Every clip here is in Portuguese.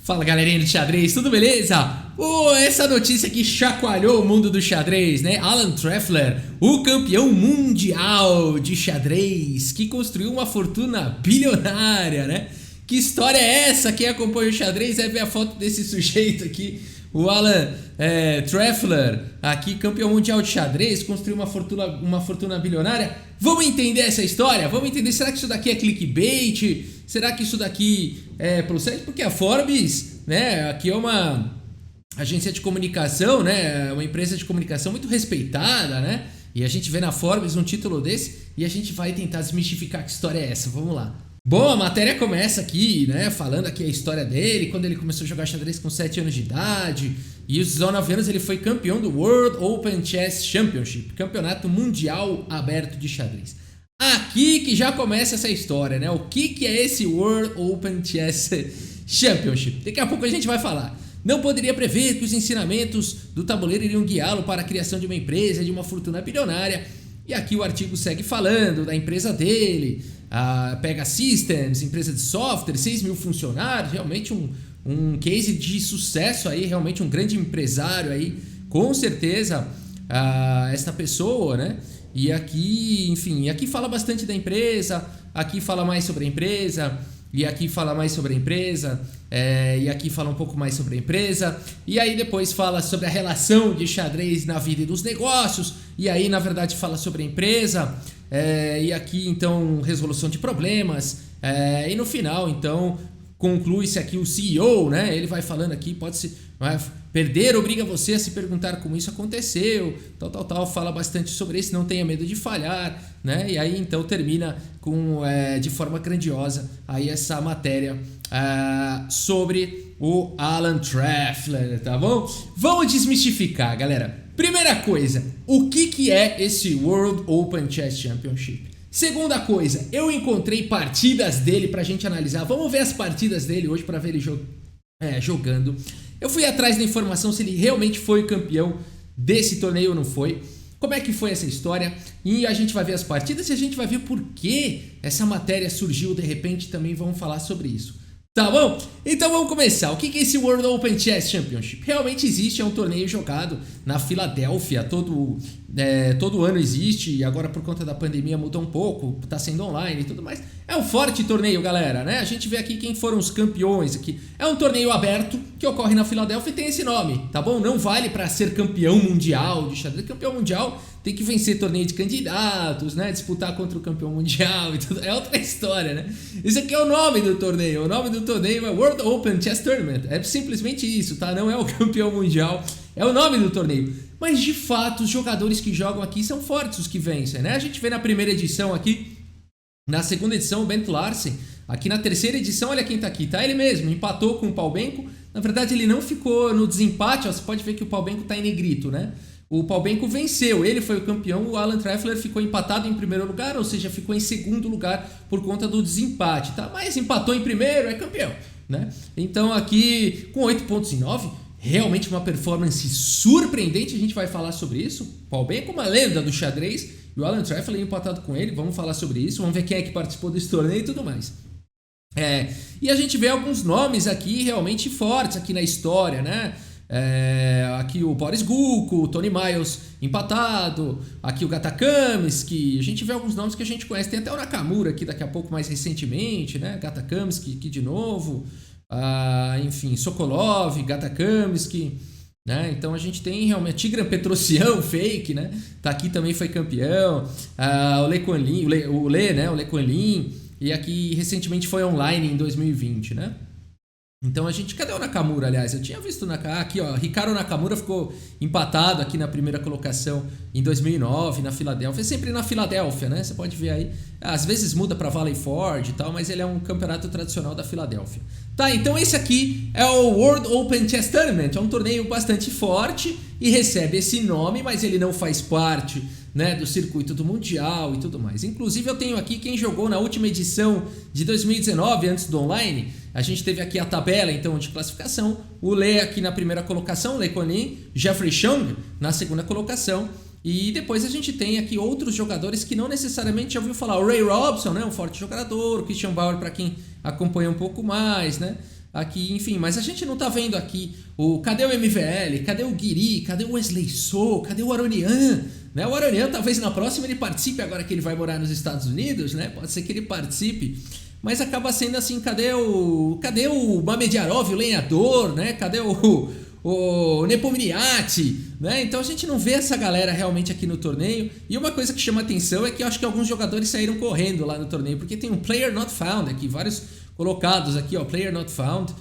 Fala galerinha do xadrez, tudo beleza? Essa notícia que chacoalhou o mundo do xadrez, né? Alan Trefler, o campeão mundial de xadrez, que construiu uma fortuna bilionária, né? Que história é essa? Quem acompanha o xadrez deve ver a foto desse sujeito aqui, o Alan Trefler, aqui campeão mundial de xadrez, construiu uma fortuna bilionária. Vamos entender essa história? Vamos entender, será que isso daqui é clickbait? Será que isso daqui procede? Porque a Forbes, né, aqui é uma agência de comunicação, né, uma empresa de comunicação muito respeitada, né? E a gente vê na Forbes um título desse e a gente vai tentar desmistificar que história é essa. Vamos lá. Bom, a matéria começa aqui, né, falando aqui a história dele, quando ele começou a jogar xadrez com 7 anos de idade, e aos 19 anos ele foi campeão do World Open Chess Championship, campeonato mundial aberto de xadrez. Aqui que já começa essa história, né, o que é esse World Open Chess Championship? Daqui a pouco a gente vai falar. Não poderia prever que os ensinamentos do tabuleiro iriam guiá-lo para a criação de uma empresa, de uma fortuna bilionária. E aqui o artigo segue falando da empresa dele, a Pegasystems, empresa de software, 6 mil funcionários, realmente um case de sucesso aí, realmente um grande empresário aí, com certeza, esta pessoa, né? E aqui, enfim, aqui fala bastante da empresa, aqui fala mais sobre a empresa, e aqui fala mais sobre a empresa, e aqui fala um pouco mais sobre a empresa, e aí depois fala sobre a relação de xadrez na vida e dos negócios, e aí na verdade fala sobre a empresa, e aqui então resolução de problemas, e no final então conclui-se aqui o CEO, né? Ele vai falando aqui, perder obriga você a se perguntar como isso aconteceu, tal, fala bastante sobre isso, não tenha medo de falhar, né? E aí então termina com, de forma grandiosa aí essa matéria sobre o Alan Trefler, tá bom? Vamos desmistificar, galera. Primeira coisa, o que é esse World Open Chess Championship? Segunda coisa, eu encontrei partidas dele pra gente analisar. Vamos ver as partidas dele hoje pra ver ele jogando. Eu fui atrás da informação se ele realmente foi campeão desse torneio ou não foi. Como é que foi essa história? E a gente vai ver as partidas e a gente vai ver por que essa matéria surgiu de repente. Também vamos falar sobre isso. Tá bom? Então vamos começar. O que é esse World Open Chess Championship? Realmente existe, é um torneio jogado na Filadélfia, todo ano existe, e agora por conta da pandemia mudou um pouco, tá sendo online e tudo mais. É um forte torneio, galera, né? A gente vê aqui quem foram os campeões aqui. É um torneio aberto que ocorre na Filadélfia e tem esse nome, tá bom? Não vale para ser campeão mundial de xadrez. Campeão mundial tem que vencer torneio de candidatos, né? Disputar contra o campeão mundial e tudo. É outra história, né? Isso aqui é o nome do torneio. O nome do torneio é World Open Chess Tournament. É simplesmente isso, tá? Não é o campeão mundial. É o nome do torneio. Mas de fato, os jogadores que jogam aqui são fortes, os que vencem, né? A gente vê na primeira edição aqui, na segunda edição, o Bent Larsen. Aqui na terceira edição, olha quem tá aqui, tá? Ele mesmo, empatou com o Pavlenko. Na verdade, ele não ficou no desempate, ó, você pode ver que o Pavlenko tá em negrito, né? O Pavlenko venceu, ele foi o campeão, o Alan Trefler ficou empatado em primeiro lugar, ou seja, ficou em segundo lugar por conta do desempate, tá? Mas empatou em primeiro, é campeão, né? Então aqui, com 8 pontos em 9, realmente uma performance surpreendente, a gente vai falar sobre isso. Pavlenko, uma lenda do xadrez, e o Alan Trefler empatado com ele, vamos falar sobre isso, vamos ver quem é que participou desse torneio e tudo mais. E a gente vê alguns nomes aqui realmente fortes aqui na história, né? Aqui o Boris Gulko, o Tony Miles empatado, aqui o Gata Kamsky, a gente vê alguns nomes que a gente conhece, tem até o Nakamura aqui daqui a pouco mais recentemente, né? Gata Kamsky aqui de novo, enfim, Sokolov, Gata Kamsky, né? Então a gente tem realmente Tigran Petrosyan, fake, né? Tá aqui também, foi campeão, o Le Quan Lin, o Le Quan Lin, e aqui recentemente foi online em 2020, né? Então a gente... Cadê o Nakamura, aliás? Eu tinha visto aqui, ó. Ricardo Nakamura ficou empatado aqui na primeira colocação em 2009, na Filadélfia. É sempre na Filadélfia, né? Você pode ver aí. Às vezes muda para Valley Forge e tal, mas ele é um campeonato tradicional da Filadélfia. Tá, então esse aqui é o World Open Chess Tournament. É um torneio bastante forte e recebe esse nome, mas ele não faz parte, né, do circuito do Mundial e tudo mais. Inclusive eu tenho aqui quem jogou na última edição de 2019, antes do online. A gente teve aqui a tabela então de classificação. O Le aqui na primeira colocação, Le Quan Lin, Jeffrey Chung na segunda colocação. E depois a gente tem aqui outros jogadores que não necessariamente já ouviu falar. O Ray Robson, né, um forte jogador. O Christian Bauer, para quem acompanha um pouco mais, né? aqui, enfim, mas a gente não tá vendo aqui cadê o MVL, cadê o Guiri, cadê o Wesley So, cadê o Aronian, né? O Aronian talvez na próxima ele participe agora que ele vai morar nos Estados Unidos, né? Pode ser que ele participe, mas acaba sendo assim, cadê o Mamediarov, o lenhador, né? Cadê o Nepomniachtchi, né? Então a gente não vê essa galera realmente aqui no torneio. E uma coisa que chama atenção é que eu acho que alguns jogadores saíram correndo lá no torneio, porque tem um Player Not Found aqui, vários colocados aqui, ó, Player Not Found.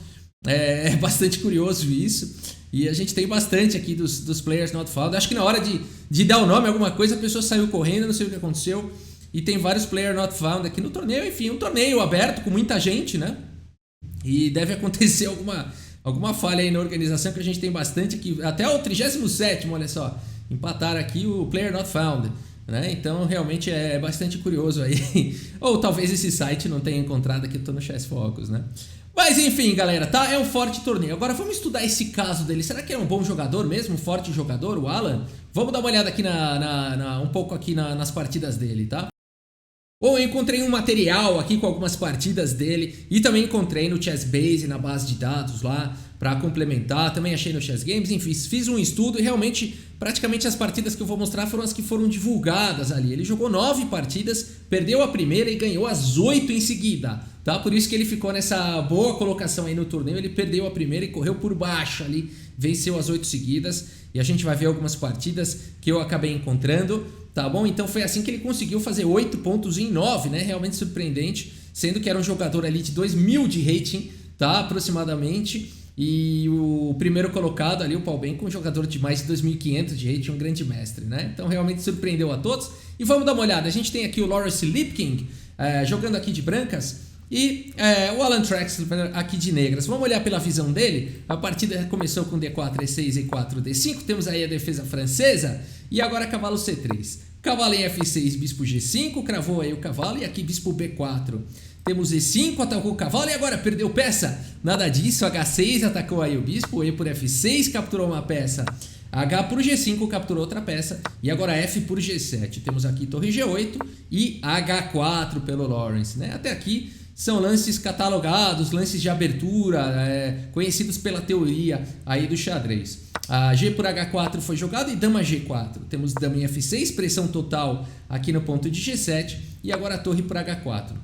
É bastante curioso isso. E a gente tem bastante aqui dos Players Not Found. Acho que na hora de dar o nome a alguma coisa, a pessoa saiu correndo, não sei o que aconteceu. E tem vários Player Not Found aqui no torneio. Enfim, um torneio aberto com muita gente, né? E deve acontecer alguma falha aí na organização, que a gente tem bastante aqui. Até o 37º, olha só, empataram aqui o Player Not Found, né? Então realmente é bastante curioso aí. Ou talvez esse site não tenha encontrado aqui, eu tô no Chess Focus, né? Mas enfim, galera, tá? É um forte torneio. Agora vamos estudar esse caso dele. Será que é um bom jogador mesmo? Um forte jogador, o Alan? Vamos dar uma olhada aqui um pouco aqui nas partidas dele, tá? Bom, eu encontrei um material aqui com algumas partidas dele e também encontrei no Chessbase, na base de dados lá, para complementar. Também achei no Chess Games, enfim, fiz um estudo e realmente praticamente as partidas que eu vou mostrar foram as que foram divulgadas ali. Ele jogou 9 partidas, perdeu a primeira e ganhou as 8 em seguida, tá? Por isso que ele ficou nessa boa colocação aí no torneio. Ele perdeu a primeira e correu por baixo ali, venceu as 8 seguidas. E a gente vai ver algumas partidas que eu acabei encontrando, tá bom? Então foi assim que ele conseguiu fazer 8 pontos em 9, né? Realmente surpreendente, sendo que era um jogador ali de 2000 de rating, tá? Aproximadamente. E o primeiro colocado ali, o Paul Ben, com um jogador de mais de 2.500 de rating, um grande mestre, né? Então realmente surpreendeu a todos. E vamos dar uma olhada, a gente tem aqui o Lawrence Lipking jogando aqui de brancas. E o Alan Traxler aqui de negras. Vamos olhar pela visão dele. A partida começou com D4, E6, E4, D5. Temos aí a defesa francesa. E agora cavalo C3. Cavalo em F6, bispo G5. Cravou aí o cavalo. E aqui bispo B4. Temos E5, atacou o cavalo e agora perdeu peça. Nada disso, H6 atacou aí o bispo. E por F6 capturou uma peça. H por G5 capturou outra peça. E agora F por G7. Temos aqui torre G8 e H4 pelo Lawrence, né? Até aqui são lances catalogados, lances de abertura, conhecidos pela teoria aí do xadrez. A G por H4 foi jogado e dama G4. Temos dama em F6, pressão total aqui no ponto de G7 e agora a torre por H4.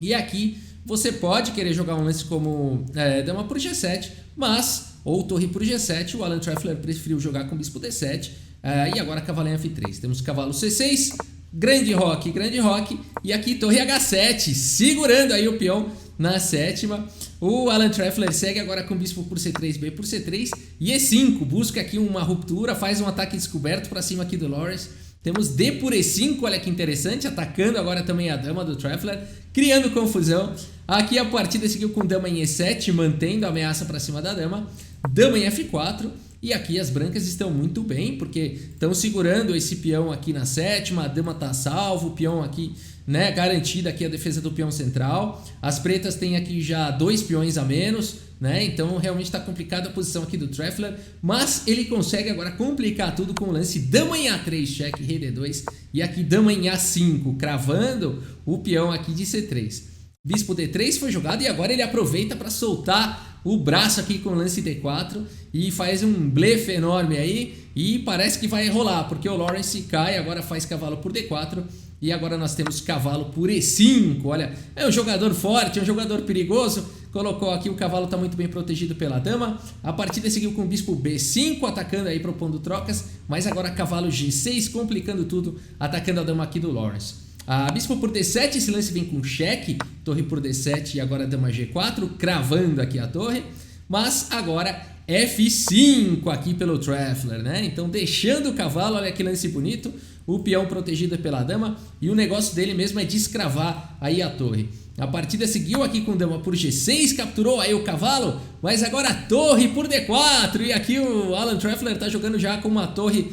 E aqui você pode querer jogar um lance como dama por G7, mas, ou torre por G7, o Alan Traffler preferiu jogar com bispo D7 e agora cavalo em F3. Temos cavalo C6, grande roque, e aqui torre H7, segurando aí o peão na sétima. O Alan Traffler segue agora com bispo por C3, B por C3 e E5, busca aqui uma ruptura, faz um ataque descoberto para cima aqui do Lawrence. Temos D por E5, olha que interessante, atacando agora também a dama do Traffler, criando confusão. Aqui a partida seguiu com dama em E7, mantendo a ameaça para cima da dama. Dama em F4. E aqui as brancas estão muito bem, porque estão segurando esse peão aqui na sétima, a dama está salvo, o peão aqui, né, garantida aqui a defesa do peão central. As pretas têm aqui já 2 peões a menos, né, então realmente está complicada a posição aqui do Traffler, mas ele consegue agora complicar tudo com o lance dama em A3, cheque, rei D2, e aqui dama em A5, cravando o peão aqui de C3. Bispo D3 foi jogado e agora ele aproveita para soltar o braço aqui com o lance D4 e faz um blefe enorme aí e parece que vai rolar, porque o Lawrence cai, agora faz cavalo por D4 e agora nós temos cavalo por E5. Olha, é um jogador forte, é um jogador perigoso, colocou aqui, o cavalo está muito bem protegido pela dama. A partida seguiu com o bispo B5 atacando aí, propondo trocas, mas agora cavalo G6 complicando tudo, atacando a dama aqui do Lawrence. A bispo por D7, esse lance vem com cheque, torre por D7 e agora dama G4, cravando aqui a torre, mas agora F5 aqui pelo Traffler, né? Então deixando o cavalo, olha que lance bonito, o peão protegido pela dama e o negócio dele mesmo é descravar aí a torre. A partida seguiu aqui com dama por G6, capturou aí o cavalo, mas agora a torre por D4 e aqui o Alan Traffler tá jogando já com uma torre...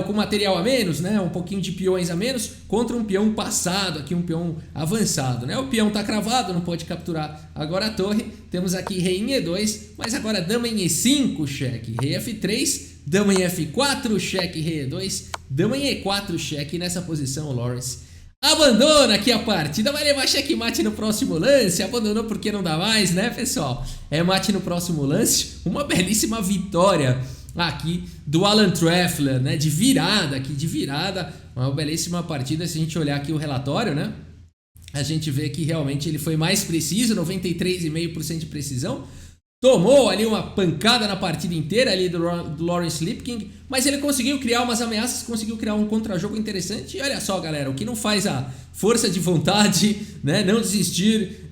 com material a menos, né? Um pouquinho de peões a menos contra um peão passado, aqui um peão avançado, né? O peão tá cravado, não pode capturar agora a torre. Temos aqui rei em E2, mas agora dama em E5, cheque, rei F3, dama em F4, cheque, rei E2, dama em E4, cheque. E nessa posição o Lawrence abandona aqui a partida, vai levar checkmate no próximo lance, abandonou porque não dá mais, né, pessoal? É mate no próximo lance, uma belíssima vitória aqui do Alan Trefler, né, de virada, uma belíssima partida. Se a gente olhar aqui o relatório, né, a gente vê que realmente ele foi mais preciso, 93,5% de precisão. Tomou ali uma pancada na partida inteira ali do Lawrence Lipking, mas ele conseguiu criar umas ameaças, conseguiu criar um contra-jogo interessante. E olha só, galera, o que não faz a força de vontade, né, não desistir,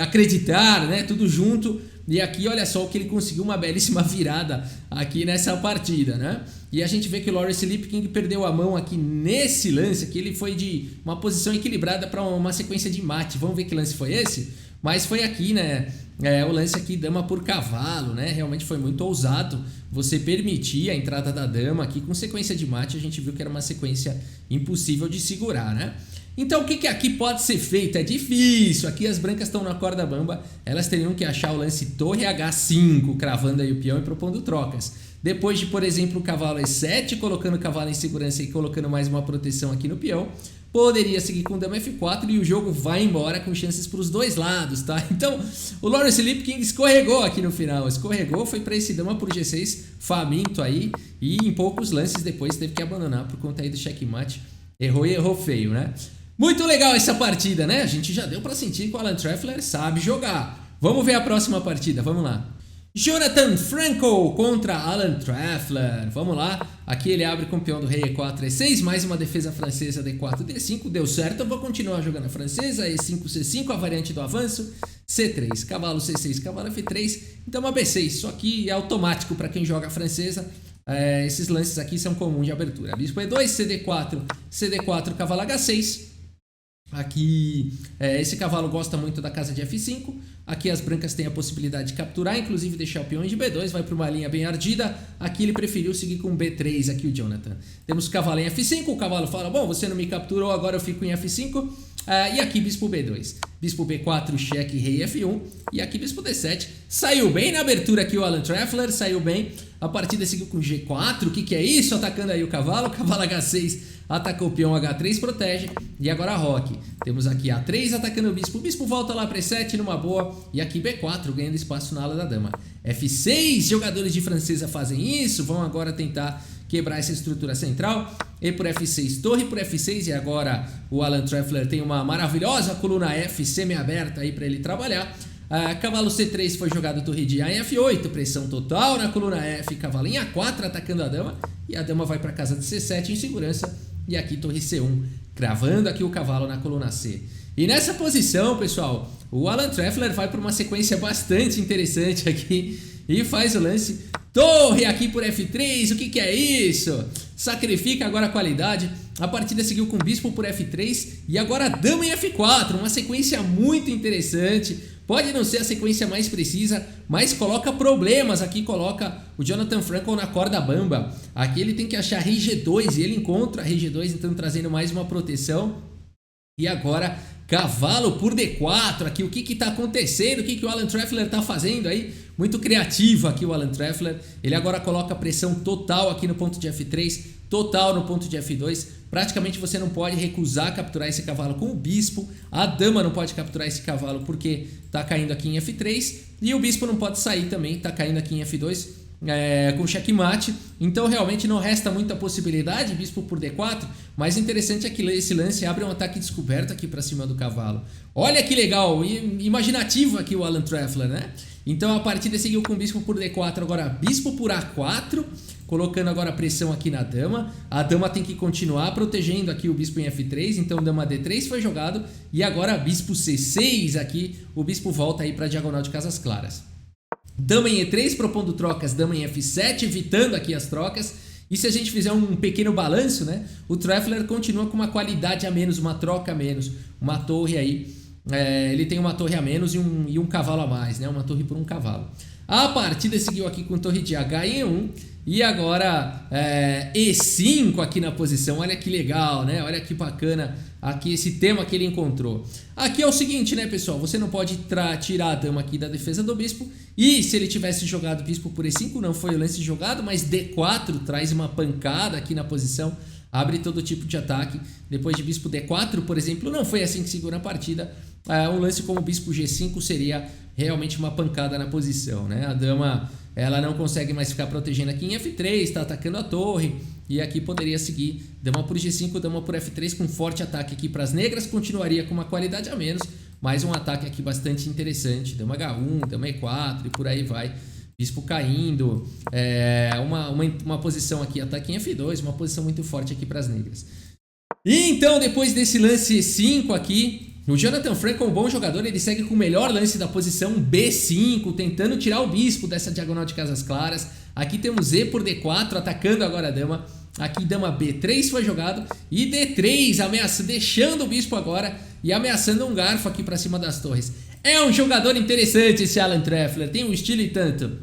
acreditar, né, tudo junto. E aqui, olha só o que ele conseguiu, uma belíssima virada aqui nessa partida, né? E a gente vê que o Lawrence Lipking perdeu a mão aqui nesse lance, que ele foi de uma posição equilibrada para uma sequência de mate. Vamos ver que lance foi esse? Mas foi aqui, né? O lance aqui, dama por cavalo, né? Realmente foi muito ousado você permitir a entrada da dama aqui com sequência de mate. A gente viu que era uma sequência impossível de segurar, né? Então o que aqui pode ser feito? É difícil, aqui as brancas estão na corda bamba, elas teriam que achar o lance torre H5, cravando aí o peão e propondo trocas. Depois de, por exemplo, o cavalo E7, colocando o cavalo em segurança e colocando mais uma proteção aqui no peão, poderia seguir com dama F4 e o jogo vai embora com chances para os dois lados, tá? Então o Lawrence Lipking escorregou aqui no final, foi para esse dama por G6, faminto aí, e em poucos lances depois teve que abandonar por conta aí do checkmate. Errou e errou feio, né? Muito legal essa partida, né? A gente já deu pra sentir que o Alan Trefler sabe jogar. Vamos ver a próxima partida, vamos lá. Jonathan Franco contra Alan Trefler. Vamos lá. Aqui ele abre com o peão do rei E4, E6, mais uma defesa francesa D4, D5. Deu certo, eu vou continuar jogando a francesa. E5, C5, a variante do avanço. C3, cavalo C6, cavalo F3. Então uma B6, só que é automático para quem joga a francesa. Esses lances aqui são comuns de abertura. Bispo E2, CD4, CD4, cavalo H6. Aqui, esse cavalo gosta muito da casa de F5. Aqui as brancas têm a possibilidade de capturar, inclusive deixar o peão de B2, vai para uma linha bem ardida. Aqui ele preferiu seguir com B3, aqui o Jonathan. Temos o cavalo em F5, o cavalo fala, bom, você não me capturou, agora eu fico em F5. E aqui bispo B2, bispo B4, cheque, rei F1. E aqui bispo D7. Saiu bem na abertura aqui o Alan Trefler, saiu bem. A partida seguiu com G4, o que é isso? Atacando aí o cavalo H6, atacou o peão H3, protege. E agora roque. Temos aqui A3 atacando o bispo volta lá para E7 numa boa. E aqui B4 ganhando espaço na ala da dama. F6, jogadores de francesa fazem isso, vão agora tentar quebrar essa estrutura central. E por F6, torre por F6, e agora o Alan Trefler tem uma maravilhosa coluna F semi-aberta aí para ele trabalhar. Cavalo C3 foi jogado torre de A em F8, pressão total na coluna F, cavalo em A4 atacando a dama, e a dama vai para casa de C7 em segurança, e aqui torre C1, cravando aqui o cavalo na coluna C. E nessa posição, pessoal, o Alan Trefler vai para uma sequência bastante interessante aqui, e faz o lance torre aqui por F3, o que é isso? Sacrifica agora a qualidade. A partida seguiu com bispo por F3 e agora dama em F4, uma sequência muito interessante. Pode não ser a sequência mais precisa, mas coloca problemas. Aqui coloca o Jonathan Franco na corda bamba. Aqui ele tem que achar rei G2 e ele encontra rei G2, então trazendo mais uma proteção. E agora cavalo por D4, aqui o que está acontecendo, o que o Alan Trefler está fazendo aí? Muito criativo aqui o Alan Trefler, ele agora coloca pressão total aqui no ponto de F3, total no ponto de F2, praticamente você não pode recusar capturar esse cavalo com o bispo, a dama não pode capturar esse cavalo porque está caindo aqui em F3, e o bispo não pode sair também, está caindo aqui em F2, com checkmate, então realmente não resta muita possibilidade, bispo por D4, mas interessante é que esse lance abre um ataque descoberto aqui para cima do cavalo. Olha que legal, imaginativo aqui o Alan Trefler, né? Então a partida seguiu com bispo por D4, agora bispo por A4, colocando agora pressão aqui na dama. A dama tem que continuar protegendo aqui o bispo em F3, então dama D3 foi jogado, e agora bispo C6 aqui, o bispo volta aí para a diagonal de casas claras. Dama em E3 propondo trocas, dama em F7 evitando aqui as trocas. E se a gente fizer um pequeno balanço, né, o Trefler continua com uma qualidade a menos, uma troca a menos, uma torre aí. Ele tem uma torre a menos e um cavalo a mais, né, uma torre por um cavalo. A partida seguiu aqui com torre de H em E1 e agora E5 aqui na posição. Olha que legal, né? Olha que bacana aqui esse tema que ele encontrou. Aqui é o seguinte, né, pessoal? Você não pode tirar a dama aqui da defesa do bispo. E se ele tivesse jogado bispo por E5, não foi o lance jogado, mas D4 traz uma pancada aqui na posição. abre todo tipo de ataque. Depois de bispo D4, por exemplo, não foi assim que segura a partida. Um lance como bispo G5 seria realmente uma pancada na posição, né? A dama, ela não consegue mais ficar protegendo aqui em F3, está atacando a torre, e aqui poderia seguir dama por G5, dama por F3 com forte ataque aqui para as negras, continuaria com uma qualidade a menos, mas um ataque aqui bastante interessante, dama H1, dama E4 e por aí vai, bispo caindo, uma posição aqui, ataque em F2, uma posição muito forte aqui para as negras. E então, depois desse lance E5 aqui, o Jonathan Frank, um bom jogador, ele segue com o melhor lance da posição B5, tentando tirar o bispo dessa diagonal de casas claras. Aqui temos E por D4, atacando agora a dama. Aqui dama B3 foi jogado e D3 ameaça, deixando o bispo agora e ameaçando um garfo aqui para cima das torres. É um jogador interessante esse Alan Treffler, tem um estilo e tanto.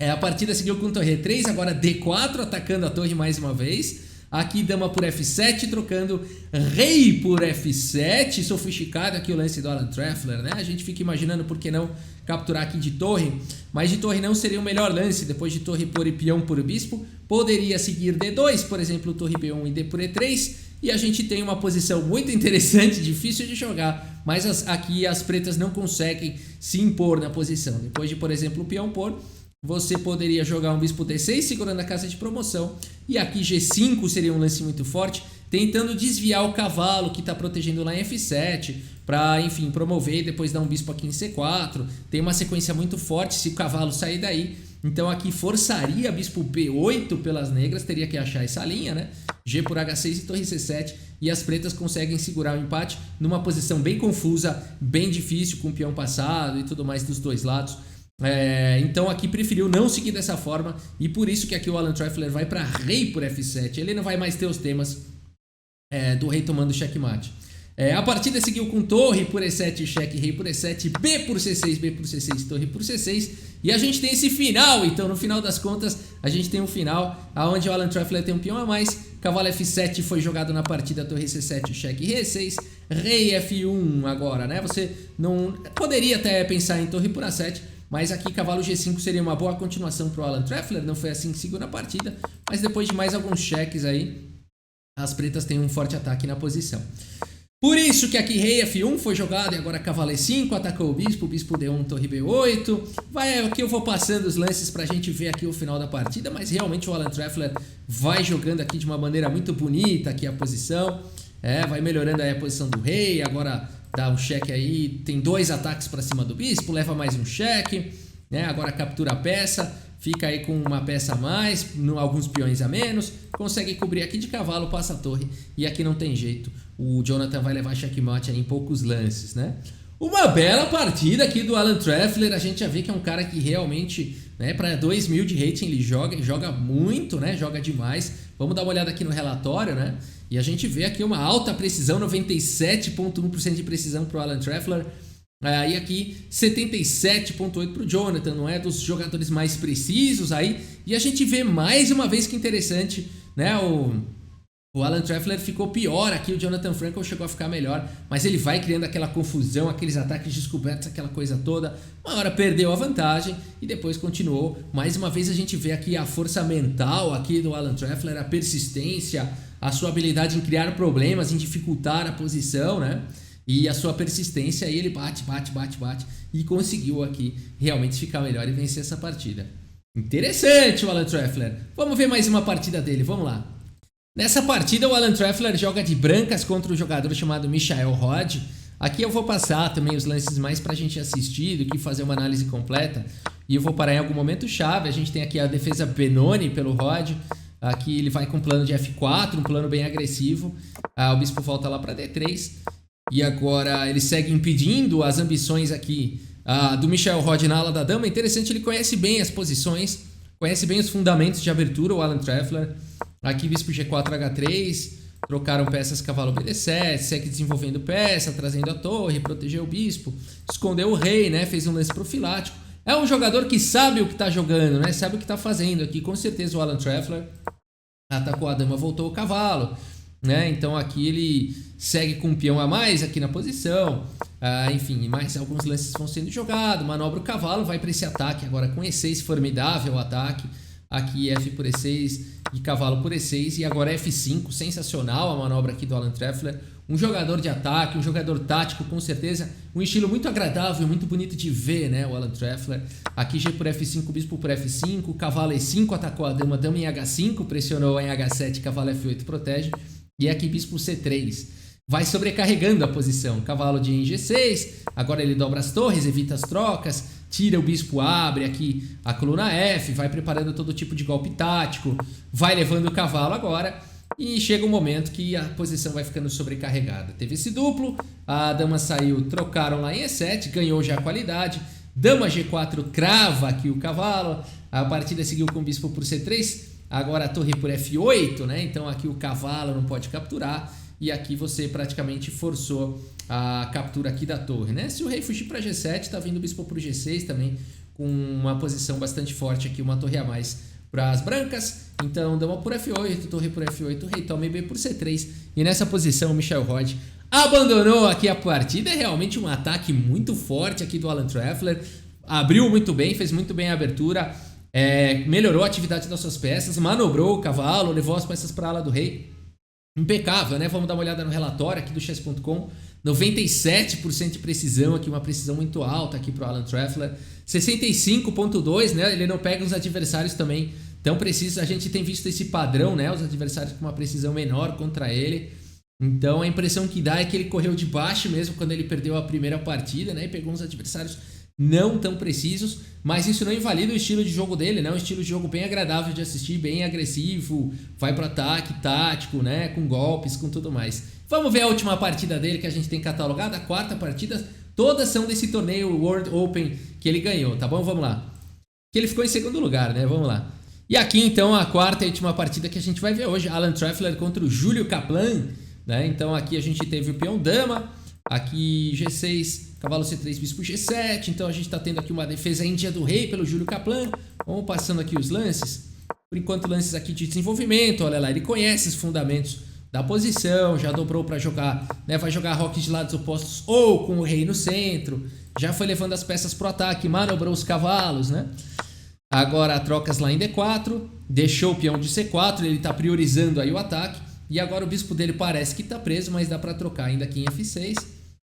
A partida seguiu com torre E3, agora D4 atacando a torre mais uma vez. Aqui dama por F7, trocando rei por F7, sofisticado aqui o lance do Alan Treffler, né? A gente fica imaginando por que não capturar aqui de torre, mas de torre não seria o melhor lance, depois de torre por e peão por bispo, poderia seguir D2, por exemplo, torre B1 e D por E3, e a gente tem uma posição muito interessante, difícil de jogar, mas aqui as pretas não conseguem se impor na posição. Depois de, por exemplo, o peão por, você poderia jogar um bispo D6 segurando a casa de promoção. E aqui G5 seria um lance muito forte, tentando desviar o cavalo que está protegendo lá em F7, para, enfim, promover e depois dar um bispo aqui em C4. Tem uma sequência muito forte se o cavalo sair daí. Então aqui forçaria bispo B8 pelas negras, teria que achar essa linha, né? G por H6 e torre C7. E as pretas conseguem segurar o empate numa posição bem confusa, bem difícil, com o peão passado e tudo mais dos dois lados. Então aqui preferiu não seguir dessa forma e por isso que aqui o Alan Treffler vai para rei por F7. Ele não vai mais ter os temas do rei tomando checkmate. A partida seguiu com torre por E7, cheque, rei por E7, B por C6, B por C6, torre por C6. E a gente tem esse final, então no final das contas a gente tem um final onde o Alan Treffler tem um peão a mais. Cavalo F7 foi jogado na partida, torre C7, cheque, rei E6, rei F1 agora, né? Você não poderia até pensar em torre por A7, mas aqui cavalo G5 seria uma boa continuação para o Alan Treffler, não foi assim que seguiu na partida, mas depois de mais alguns cheques aí, as pretas têm um forte ataque na posição. Por isso que aqui rei F1 foi jogado e agora cavalo E5, atacou o bispo D1, torre B8. Aqui eu vou passando os lances pra gente ver aqui o final da partida, mas realmente o Alan Treffler vai jogando aqui de uma maneira muito bonita aqui a posição, vai melhorando aí a posição do rei, agora dá um cheque aí, tem 2 ataques para cima do bispo, leva mais um cheque, né? Agora captura a peça, fica aí com uma peça a mais, alguns peões a menos, consegue cobrir aqui de cavalo, passa a torre e aqui não tem jeito, o Jonathan vai levar checkmate aí em poucos lances, né? Uma bela partida aqui do Alan Treffler, a gente já vê que é um cara que realmente, né, para 2.000 de rating ele joga muito, né? Joga demais. Vamos dar uma olhada aqui no relatório, né? E a gente vê aqui uma alta precisão, 97,1% de precisão para o Alan Treffler. E aqui 77,8% para o Jonathan, não é dos jogadores mais precisos aí. E a gente vê mais uma vez que interessante, né? O Alan Treffler ficou pior aqui, o Jonathan Frankel chegou a ficar melhor, mas ele vai criando aquela confusão, aqueles ataques descobertos, aquela coisa toda. Uma hora perdeu a vantagem e depois continuou. Mais uma vez a gente vê aqui a força mental aqui do Alan Treffler, a persistência, a sua habilidade em criar problemas, em dificultar a posição, né? E a sua persistência, aí ele bate e conseguiu aqui realmente ficar melhor e vencer essa partida. Interessante o Alan Treffler. Vamos ver mais uma partida dele, vamos lá. Nessa partida o Alan Treffler joga de brancas contra um jogador chamado Michael Rod. Aqui eu vou passar também os lances mais pra gente assistir do que fazer uma análise completa. E eu vou parar em algum momento chave. A gente tem aqui a defesa Benoni pelo Rod. Aqui ele vai com plano de F4, um plano bem agressivo. O bispo volta lá para D3. E agora ele segue impedindo as ambições aqui do Michael Rod na ala da dama. É interessante, ele conhece bem as posições, conhece bem os fundamentos de abertura, o Alan Treffler. Aqui bispo G4, H3, trocaram peças cavalo BD7, segue desenvolvendo peça, trazendo a torre, protegeu o bispo, escondeu o rei, né? Fez um lance profilático. É um jogador que sabe o que está jogando, né? Sabe o que está fazendo aqui. Com certeza o Alan Treffler atacou a dama, voltou o cavalo, né? Então aqui ele segue com um peão a mais aqui na posição. Enfim, mais alguns lances vão sendo jogados. Manobra o cavalo, vai para esse ataque agora com E6, formidável o ataque. Aqui F por E6 e cavalo por E6 e agora F5, sensacional a manobra aqui do Alan Treffler, um jogador de ataque, um jogador tático com certeza, um estilo muito agradável, muito bonito de ver, né, o Alan Treffler. Aqui G por F5, bispo por F5, cavalo E5 atacou a dama, dama em H5, pressionou em H7, cavalo F8 protege, e aqui bispo C3. Vai sobrecarregando a posição, cavalo de em G6, agora ele dobra as torres, evita as trocas, tira o bispo, abre aqui a coluna F, vai preparando todo tipo de golpe tático, vai levando o cavalo agora e chega um momento que a posição vai ficando sobrecarregada. Teve esse duplo, a dama saiu, trocaram lá em E7, ganhou já a qualidade, dama G4 crava aqui o cavalo, a partida seguiu com o bispo por C3, agora a torre por F8, né? Então aqui o cavalo não pode capturar. E aqui você praticamente forçou a captura aqui da torre, né? Se o rei fugir para G7, tá vindo o bispo para o G6 também, com uma posição bastante forte aqui, uma torre a mais para as brancas. Então, dama por F8, torre por F8, rei toma e B por C3. E nessa posição, o Michel Rod abandonou aqui a partida. É realmente um ataque muito forte aqui do Alan Treffler. Abriu muito bem, fez muito bem a abertura, melhorou a atividade das suas peças, manobrou o cavalo, levou as peças para a ala do rei. Impecável, né? Vamos dar uma olhada no relatório aqui do chess.com. 97% de precisão aqui, uma precisão muito alta aqui pro Alan Treffler. 65.2, né? Ele não pega os adversários também tão precisos. A gente tem visto esse padrão, né? Os adversários com uma precisão menor contra ele. Então a impressão que dá é que ele correu de baixo mesmo quando ele perdeu a primeira partida, né? E pegou uns adversários não tão precisos, mas isso não invalida o estilo de jogo dele, né? Um estilo de jogo bem agradável de assistir, bem agressivo, vai para ataque, tático, né? Com golpes, com tudo mais. Vamos ver a última partida dele que a gente tem catalogada, a quarta partida, todas são desse torneio World Open que ele ganhou, tá bom? Vamos lá. Que ele ficou em segundo lugar, né? Vamos lá. E aqui então a quarta e última partida que a gente vai ver hoje, Alan Treffler contra o Júlio Kaplan, né? Então aqui a gente teve o peão dama, aqui G6, cavalo C3, bispo G7. Então a gente está tendo aqui uma defesa índia do rei pelo Júlio Kaplan. Vamos passando aqui os lances. Por enquanto, lances aqui de desenvolvimento. Olha lá, ele conhece os fundamentos da posição, já dobrou para jogar, né? Vai jogar roques de lados opostos ou com o rei no centro. Já foi levando as peças pro ataque, manobrou os cavalos, né? Agora trocas lá em D4, deixou o peão de C4, ele está priorizando aí o ataque. E agora o bispo dele parece que está preso, mas dá para trocar ainda aqui em F6.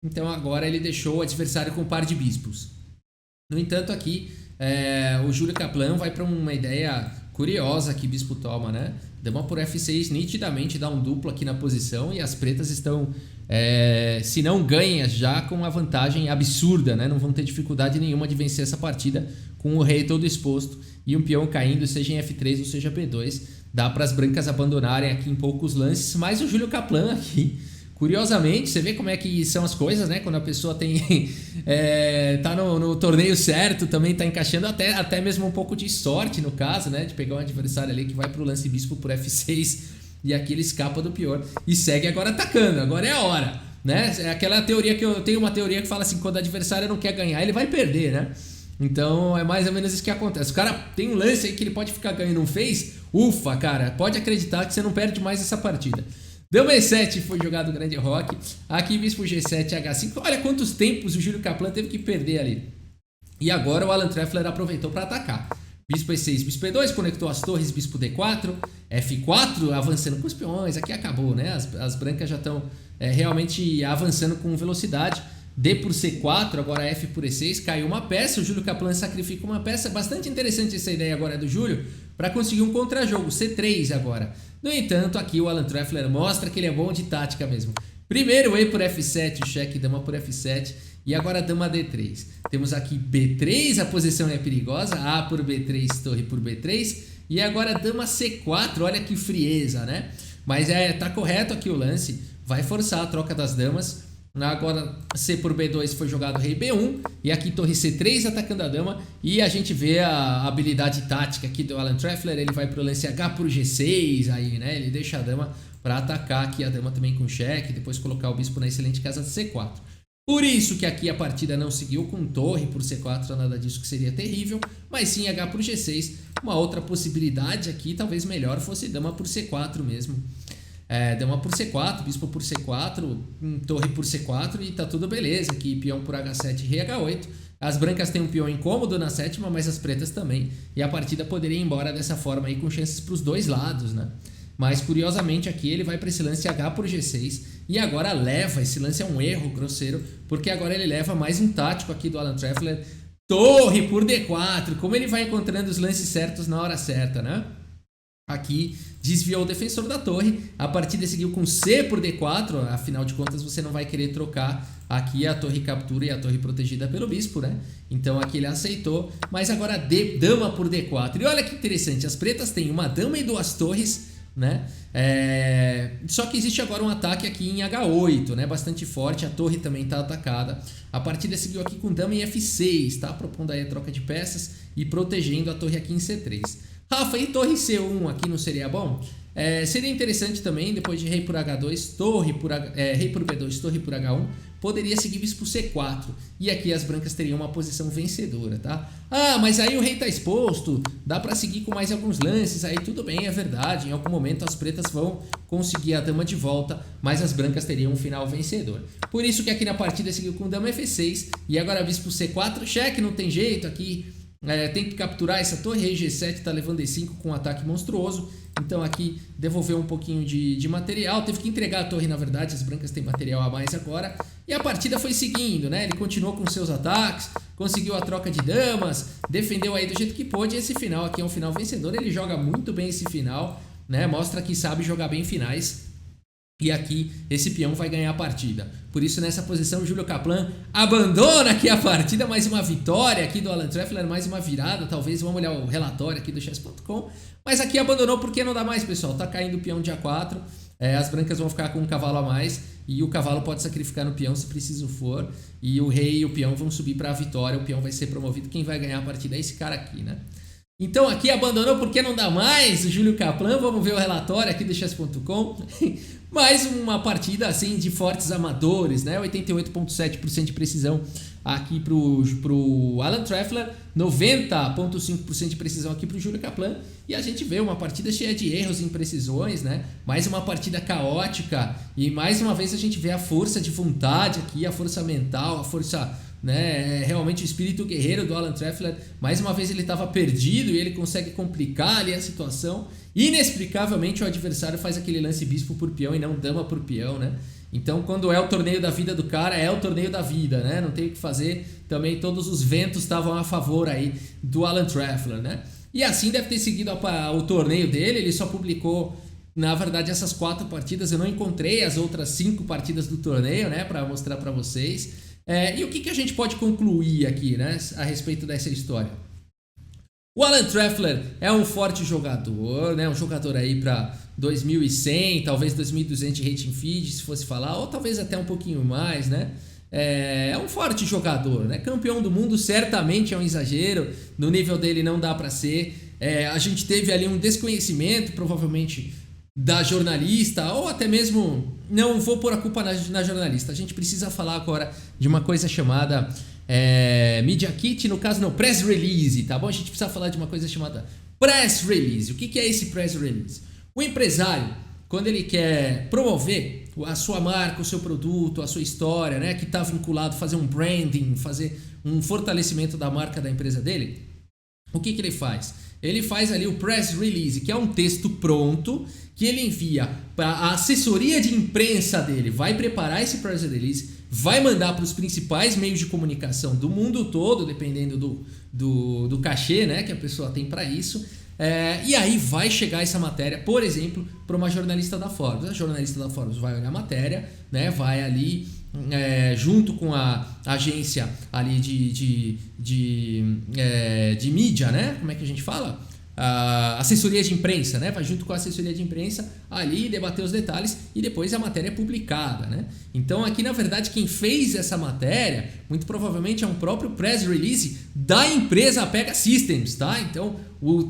Então agora ele deixou o adversário com um par de bispos. No entanto aqui o Júlio Kaplan vai para uma ideia curiosa que bispo toma, né? Dama por F6 nitidamente dá um duplo aqui na posição e as pretas estão, se não ganhas já, com uma vantagem absurda, né? Não vão ter dificuldade nenhuma de vencer essa partida com o rei todo exposto e um peão caindo, seja em F3 ou seja B2. Dá para as brancas abandonarem aqui em poucos lances, mas o Júlio Kaplan aqui, curiosamente, você vê como é que são as coisas, né? Quando a pessoa tem tá no torneio certo, também tá encaixando até mesmo um pouco de sorte no caso, né? De pegar um adversário ali que vai pro lance bispo por F6 e aqui ele escapa do pior e segue agora atacando, agora é a hora, né? É aquela teoria que eu tenho, uma teoria que fala assim, quando o adversário não quer ganhar, ele vai perder, né? Então é mais ou menos isso que acontece. O cara tem um lance aí que ele pode ficar ganhando, não fez? Ufa, cara, pode acreditar que você não perde mais essa partida. Dama E7 foi jogado o grande rock. Aqui bispo G7, H5. Olha quantos tempos o Júlio Kaplan teve que perder ali. E agora o Alan Treffler aproveitou para atacar. Bispo E6, bispo E2, conectou as torres, bispo D4, F4, avançando com os peões. Aqui acabou, né? As brancas já estão realmente avançando com velocidade. D por C4, agora F por E6, caiu uma peça, o Júlio Kaplan sacrifica uma peça. Bastante interessante essa ideia agora do Júlio, para conseguir um contrajogo, C3 agora. No entanto, aqui o Alan Treffler mostra que ele é bom de tática mesmo. Primeiro E por F7, cheque, dama por F7 e agora dama D3. Temos aqui B3, a posição é perigosa, A por B3, torre por B3 e agora dama C4, olha que frieza, né? Mas tá correto aqui o lance, vai forçar a troca das damas. Agora C por B2 foi jogado rei B1 e aqui torre C3 atacando a dama e a gente vê a habilidade tática aqui do Alan Treffler. Ele vai pro lance H por G6 aí, né? Ele deixa a dama para atacar aqui a dama também com cheque, depois colocar o bispo na excelente casa de C4. Por isso que aqui a partida não seguiu com torre por C4, nada disso que seria terrível, mas sim H por G6. Uma outra possibilidade aqui, talvez melhor, fosse dama por C4 mesmo. Dama por C4, bispo por C4, torre por C4 e tá tudo beleza. Aqui peão por H7, rei H8. As brancas têm um peão incômodo na sétima, mas as pretas também. E a partida poderia ir embora dessa forma aí, com chances para os dois lados, né? Mas curiosamente aqui ele vai para esse lance H por G6 e agora leva, esse lance é um erro grosseiro, porque agora ele leva mais um tático aqui do Alan Treffler, torre por D4, como ele vai encontrando os lances certos na hora certa, né? Aqui desviou o defensor da torre, a partida seguiu com C por D4, afinal de contas você não vai querer trocar aqui a torre captura e a torre protegida pelo bispo, né? Então aqui ele aceitou, mas agora dama por D4. E olha que interessante, as pretas têm uma dama e duas torres, né? Só que existe agora um ataque aqui em H8, né? Bastante forte, a torre também está atacada. A partida seguiu aqui com dama em F6, tá? Propondo aí a troca de peças e protegendo a torre aqui em C3. Rafa, e torre C1 aqui não seria bom? Seria interessante também, depois de rei por H2, rei por B2, torre por H1, poderia seguir bispo C4. E aqui as brancas teriam uma posição vencedora, tá? Ah, mas aí o rei tá exposto, dá pra seguir com mais alguns lances, aí tudo bem, é verdade. Em algum momento as pretas vão conseguir a dama de volta, mas as brancas teriam um final vencedor. Por isso que aqui na partida seguiu com dama F6, e agora bispo C4, cheque, não tem jeito aqui. Tem que capturar essa torre, rei G7 está levando E5 com um ataque monstruoso. Então aqui devolveu um pouquinho de material, teve que entregar a torre na verdade, as brancas têm material a mais agora. E a partida foi seguindo, né? Ele continuou com seus ataques, conseguiu a troca de damas, defendeu aí do jeito que pôde. E esse final aqui é um final vencedor, ele joga muito bem esse final, né? Mostra que sabe jogar bem finais. E aqui esse peão vai ganhar a partida. Por isso nessa posição o Júlio Kaplan abandona aqui a partida. Mais uma vitória aqui do Alan Treffler, mais uma virada. Talvez, vamos olhar o relatório aqui do chess.com. Mas aqui abandonou porque não dá mais, pessoal. Tá caindo o peão de A4. As brancas vão ficar com um cavalo a mais. E o cavalo pode sacrificar no peão se preciso for. E o rei e o peão vão subir para a vitória. O peão vai ser promovido. Quem vai ganhar a partida é esse cara aqui, né? Então aqui abandonou porque não dá mais o Júlio Kaplan. Vamos ver o relatório aqui do chess.com. Mais uma partida assim de fortes amadores, né? 88,7% de precisão aqui pro Alan Treffler, 90,5% de precisão aqui pro Júlio Kaplan. E a gente vê uma partida cheia de erros e imprecisões, né? Mais uma partida caótica e mais uma vez a gente vê a força de vontade aqui, a força mental, a força, né, realmente o espírito guerreiro do Alan Treffler. Mais uma vez ele estava perdido e ele consegue complicar ali a situação. Inexplicavelmente o adversário faz aquele lance bispo por peão e não dama por peão, né? Então quando é o torneio da vida do cara, é o torneio da vida, né? Não tem o que fazer. Também todos os ventos estavam a favor aí do Alan Treffler, né? E assim deve ter seguido o torneio dele. Ele só publicou, na verdade, essas 4 partidas. Eu não encontrei as outras 5 partidas do torneio, né, para mostrar para vocês. E o que a gente pode concluir aqui, né, a respeito dessa história? O Alan Treffler é um forte jogador, né? Um jogador aí para 2100, talvez 2200 de rating feed, se fosse falar, ou talvez até um pouquinho mais, né? É um forte jogador, né? Campeão do mundo certamente é um exagero, no nível dele não dá para ser. A gente teve ali um desconhecimento, provavelmente, da jornalista, ou até mesmo, não vou pôr a culpa na jornalista, a gente precisa falar agora de uma coisa chamada Media Kit, no caso não, Press Release, tá bom? A gente precisa falar de uma coisa chamada Press Release. O que é esse Press Release? O empresário, quando ele quer promover a sua marca, o seu produto, a sua história, né, que está vinculado, fazer um branding, fazer um fortalecimento da marca da empresa dele, o que ele faz? Ele faz ali o Press Release, que é um texto pronto que ele envia para a assessoria de imprensa dele, vai preparar esse Press Release, vai mandar para os principais meios de comunicação do mundo todo, dependendo do cachê, né, que a pessoa tem para isso. E aí vai chegar essa matéria, por exemplo, para uma jornalista da Forbes. A jornalista da Forbes vai olhar a matéria, né, vai ali junto com a agência ali de mídia, né? Como é que a gente fala? A assessoria de imprensa, né? Vai junto com a assessoria de imprensa ali debater os detalhes e depois a matéria é publicada, né? Então aqui na verdade quem fez essa matéria muito provavelmente é um próprio press release da empresa Pega Systems, tá? Então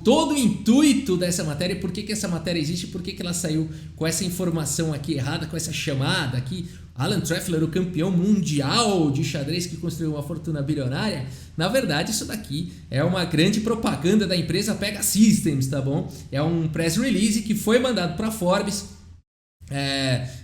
todo o intuito dessa matéria, por que essa matéria existe, por que ela saiu com essa informação aqui errada, com essa chamada aqui, Alan Treffler, o campeão mundial de xadrez que construiu uma fortuna bilionária. Na verdade, isso daqui é uma grande propaganda da empresa Pega Systems, tá bom? É um press release que foi mandado para Forbes,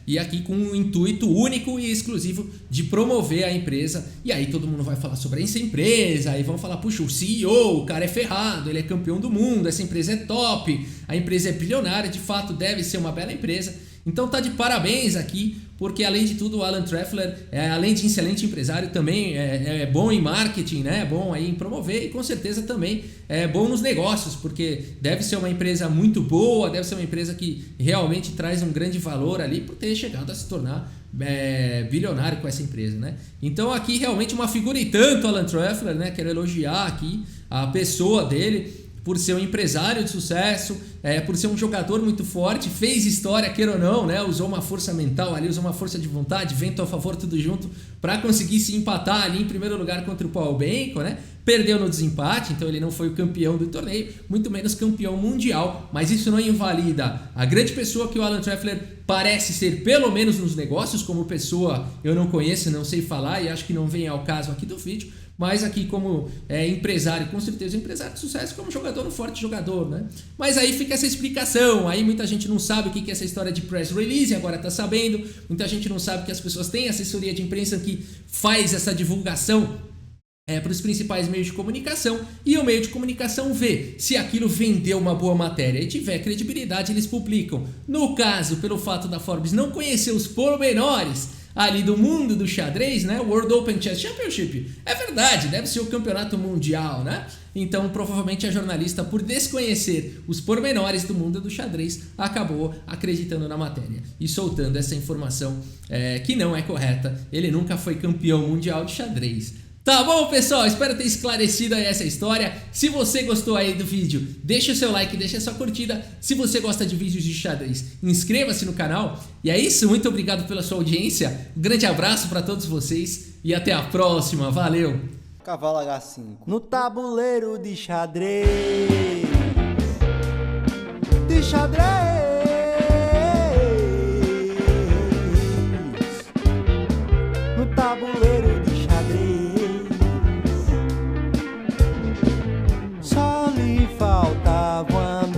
E aqui com um intuito único e exclusivo de promover a empresa. E aí todo mundo vai falar sobre essa empresa, aí vão falar, puxa, o CEO, o cara é ferrado, ele é campeão do mundo, essa empresa é top, a empresa é bilionária, de fato deve ser uma bela empresa. Então tá de parabéns aqui, porque além de tudo o Alan Trefler, além de excelente empresário, também é bom em marketing, né? É bom aí em promover e com certeza também é bom nos negócios, porque deve ser uma empresa muito boa, deve ser uma empresa que realmente traz um grande valor ali por ter chegado a se tornar bilionário com essa empresa, né? Então aqui realmente uma figura e tanto Alan Trefler, né? Quero elogiar aqui a pessoa dele, por ser um empresário de sucesso, por ser um jogador muito forte, fez história, queira ou não, né? Usou uma força mental ali, usou uma força de vontade, vento a favor, tudo junto, para conseguir se empatar ali em primeiro lugar contra o Paul Benko, né? Perdeu no desempate, então ele não foi o campeão do torneio, muito menos campeão mundial, mas isso não invalida a grande pessoa que o Alan Trefler parece ser, pelo menos nos negócios. Como pessoa eu não conheço, não sei falar e acho que não vem ao caso aqui do vídeo, mas aqui como empresário, com certeza empresário de sucesso, como jogador, um forte jogador, né? Mas aí fica essa explicação, aí muita gente não sabe o que é essa história de press release, agora tá sabendo, muita gente não sabe que as pessoas têm assessoria de imprensa que faz essa divulgação para os principais meios de comunicação, e o meio de comunicação vê se aquilo vendeu uma boa matéria e tiver credibilidade, eles publicam. No caso, pelo fato da Forbes não conhecer os pormenores ali do mundo do xadrez, né? World Open Chess Championship, é verdade, deve ser o campeonato mundial, né? Então provavelmente a jornalista, por desconhecer os pormenores do mundo do xadrez, acabou acreditando na matéria e soltando essa informação que não é correta. Ele nunca foi campeão mundial de xadrez. Tá bom, pessoal? Espero ter esclarecido aí essa história. Se você gostou aí do vídeo, deixa o seu like, deixa a sua curtida. Se você gosta de vídeos de xadrez, inscreva-se no canal. E é isso, muito obrigado pela sua audiência. Um grande abraço para todos vocês e até a próxima. Valeu! Cavalo H5 no tabuleiro de xadrez. De xadrez.